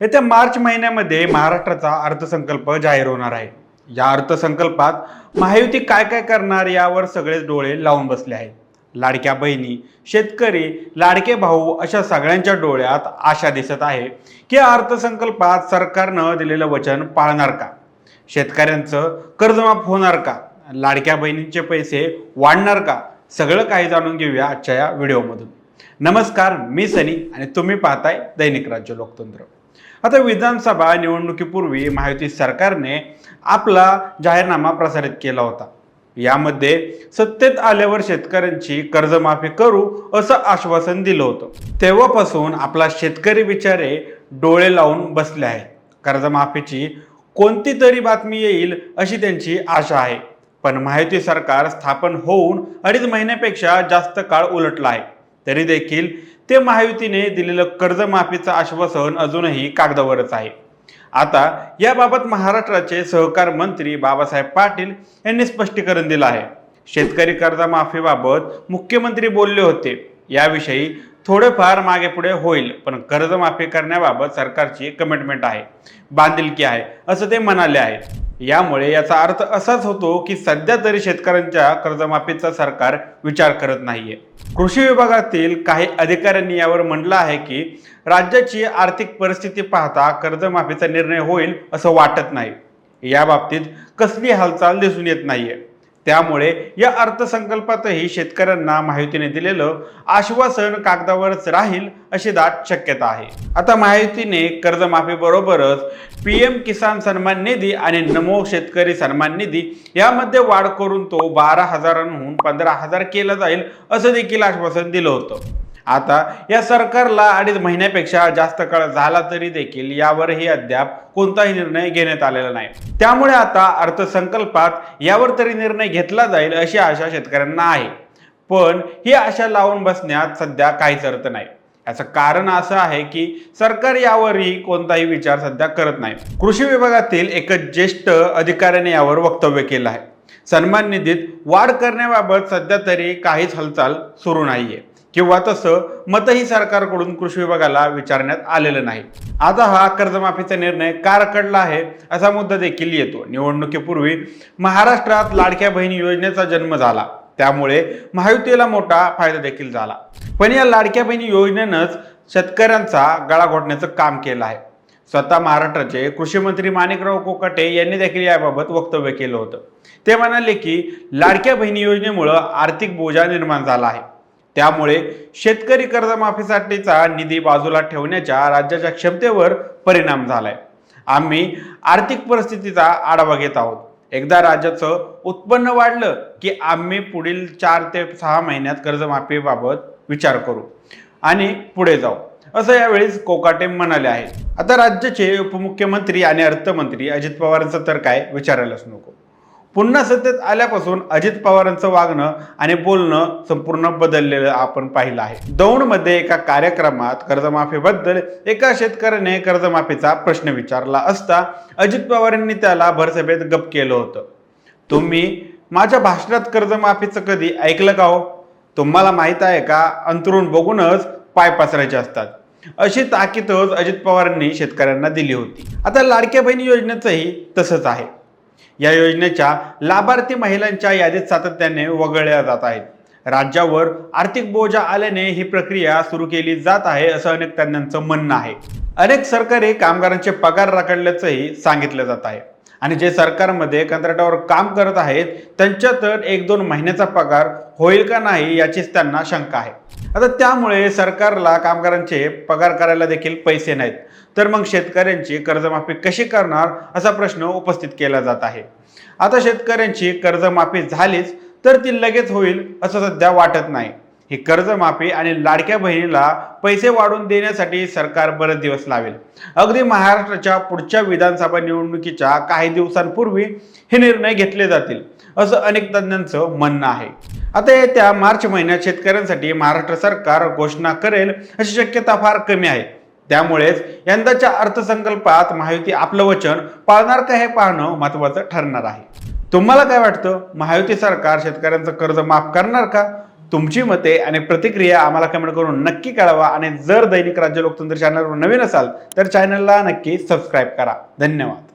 येत्या मार्च महिन्यामध्ये महाराष्ट्राचा अर्थसंकल्प जाहीर होणार आहे। या अर्थसंकल्पात महायुती काय काय करणार यावर सगळेच डोळे लावून बसले आहेत। लाडक्या बहिणी, शेतकरी, लाडके भाऊ अशा सगळ्यांच्या डोळ्यात आशा दिसत आहे की या अर्थसंकल्पात सरकारनं दिलेलं वचन पाळणार का? शेतकऱ्यांचं कर्जमाफ होणार का? लाडक्या बहिणींचे पैसे वाढणार का? सगळं काही जाणून घेऊया आजच्या या व्हिडिओमधून। नमस्कार, मी सनी आणि तुम्ही पाहताय दैनिक राज्य लोकतंत्र। आता विधानसभा निवडणुकीपूर्वी महायुती सरकारने आपला जाहीरनामा प्रसारित केला होता। यामध्ये सत्तेत आल्यावर शेतकऱ्यांची कर्जमाफी करू असं आश्वासन दिलं होतं। तेव्हापासून आपला शेतकरी बिचारे डोळे लावून बसले आहेत। कर्जमाफीची कोणती तरी बातमी येईल अशी त्यांची आशा आहे, पण महायुती सरकार स्थापन होऊन 2.5 महिन्यापेक्षा जास्त काळ उलटला आहे, तरी देखील ते महायुतीने दिलेलं कर्जमाफीचं आश्वासन अजूनही कागदावरच आहे। आता याबाबत महाराष्ट्राचे सहकार मंत्री बाबासाहेब पाटील यांनी स्पष्टीकरण दिलं आहे। शेतकरी कर्जमाफीबाबत मुख्यमंत्री बोलले होते, याविषयी थोडेफार मागे पुढे होईल, पण कर्जमाफी करण्याबाबत सरकारची कमिटमेंट आहे, बांधिलकी आहे असं ते म्हणाले आहेत। यामुळे याचा अर्थ असाच होतो की सध्या तरी शेतकऱ्यांच्या कर्जमाफीचा सरकार विचार करत नाहीये। कृषी विभागातील काही अधिकाऱ्यांनी यावर म्हटलं आहे की राज्याची आर्थिक परिस्थिती पाहता कर्जमाफीचा निर्णय होईल असं वाटत नाही। या बाबतीत कसली हालचाल दिसून येत नाहीये। त्यामुळे या अर्थसंकल्पातही शेतकऱ्यांना महायुतीने दिलेलं आश्वासन कागदावरच राहील अशी दाट शक्यता आहे। आता महायुतीने कर्जमाफी बरोबरच PM किसान सन्मान निधी आणि नमो शेतकरी सन्मान निधी यामध्ये वाढ करून तो 12,000हून 15,000 केला जाईल असं देखील आश्वासन दिलं होतं। आता या सरकारला 2.5 महिन्यापेक्षा जास्त काळ झाला तरी देखील यावरही अद्याप कोणताही निर्णय घेण्यात आलेला नाही। त्यामुळे आता अर्थसंकल्पात यावर तरी निर्णय घेतला जाईल अशी आशा शेतकऱ्यांना आहे, पण ही आशा लावून बसण्यात सध्या काहीच अर्थ नाही। याचं कारण असं आहे की सरकार यावरही कोणताही विचार सध्या करत नाही। कृषी विभागातील एका ज्येष्ठ अधिकाऱ्याने यावर वक्तव्य केलं आहे। सन्मान निधीत वाढ करण्याबाबत सध्या तरी काहीच हालचाल सुरू नाहीये किंवा तसं मतही सरकारकडून कृषी विभागाला विचारण्यात आलेलं नाही। आता हा कर्जमाफीचा निर्णय का रखडला आहे असा मुद्दा देखील येतो। निवडणुकीपूर्वी महाराष्ट्रात लाडक्या बहिणी योजनेचा जन्म झाला, त्यामुळे महायुतीला मोठा फायदा देखील झाला। पण या लाडक्या बहिणी योजनेनंच शेतकऱ्यांचा गळा घोटण्याचं काम केलं आहे। स्वतः महाराष्ट्राचे कृषी मंत्री माणिकराव कोकाटे यांनी देखील याबाबत वक्तव्य केलं होतं। ते म्हणाले की लाडक्या बहिणी योजनेमुळे आर्थिक बोजा निर्माण झाला आहे, त्यामुळे शेतकरी कर्जमाफीसाठीचा निधी बाजूला ठेवण्याच्या राज्याच्या क्षमतेवर परिणाम झालाय। आम्ही आर्थिक परिस्थितीचा आढावा घेत आहोत। एकदा राज्याचं उत्पन्न वाढलं की आम्ही पुढील 4 ते 6 महिन्यात कर्जमाफीबाबत विचार करू आणि पुढे जाऊ असं यावेळी कोकाटे म्हणाले आहेत। आता राज्याचे उपमुख्यमंत्री आणि अर्थमंत्री अजित पवारांचं तर काय विचारायलाच नको। पुन्हा सत्तेत आल्यापासून अजित पवारांचं वागणं आणि बोलणं संपूर्ण बदललेलं आपण पाहिलं आहे। दौंडमध्ये एका कार्यक्रमात कर्जमाफीबद्दल एका शेतकऱ्याने कर्जमाफीचा प्रश्न विचारला असता अजित पवारांनी त्याला भरसभेत गप केलं होतं। तुम्ही माझ्या भाषणात कर्जमाफीचं कधी ऐकलं का हो? तुम्हाला माहित आहे का, अंतरून बघूनच पाय पसरायचे असतात, अशी ताकीदच अजित पवारांनी शेतकऱ्यांना दिली होती। आता लाडक्या बहिणी योजनेचंही तसंच आहे। या योजनेच्या लाभार्थी महिलांच्या यादीत सातत्याने वगळल्या जात आहेत। राज्यावर आर्थिक बोजा आल्याने ही प्रक्रिया सुरू केली जात आहे असं अनेक तज्ञांचं म्हणणं आहे। अनेक सरकारी कामगारांचे पगार रखडल्याचंही सांगितलं जात आहे आणि जे सरकारमध्ये कंत्राटावर काम करत आहेत त्यांच्या तर 1-2 महिन्याचा पगार होईल का नाही याचीच त्यांना शंका आहे। आता त्यामुळे सरकारला कामगारांचे पगार करायला देखील पैसे नाहीत, तर मग शेतकऱ्यांची कर्जमाफी कशी करणार असा प्रश्न उपस्थित केला जात आहे। आता शेतकऱ्यांची कर्जमाफी झालीच तर ती लगेच होईल असं सध्या वाटत नाही। ही कर्जमाफी आणि लाडक्या बहिणीला पैसे वाढवून देण्यासाठी सरकार बरेच दिवस लावेल। अगदी महाराष्ट्राच्या पुढच्या विधानसभा निवडणुकीच्या काही दिवसांपूर्वी हे निर्णय घेतले जातील असं अनेक तज्ञांचं म्हणणं आहे। आता येत्या मार्च महिन्यात शेतकऱ्यांसाठी महाराष्ट्र सरकार घोषणा करेल अशी शक्यता फार कमी आहे। त्यामुळेच यंदाच्या अर्थसंकल्पात महायुती आपलं वचन पाळणार का हे पाहणं महत्त्वाचं ठरणार आहे। तुम्हाला काय वाटतं, महायुती सरकार शेतकऱ्यांचं कर्ज माफ करणार का? तुमची मते आणि प्रतिक्रिया आम्हाला कमेंट करून नक्की कळवा आणि जर दैनिक राज्य लोकतंत्र चॅनलवर नवीन असाल तर चॅनलला नक्की सबस्क्राईब करा. धन्यवाद.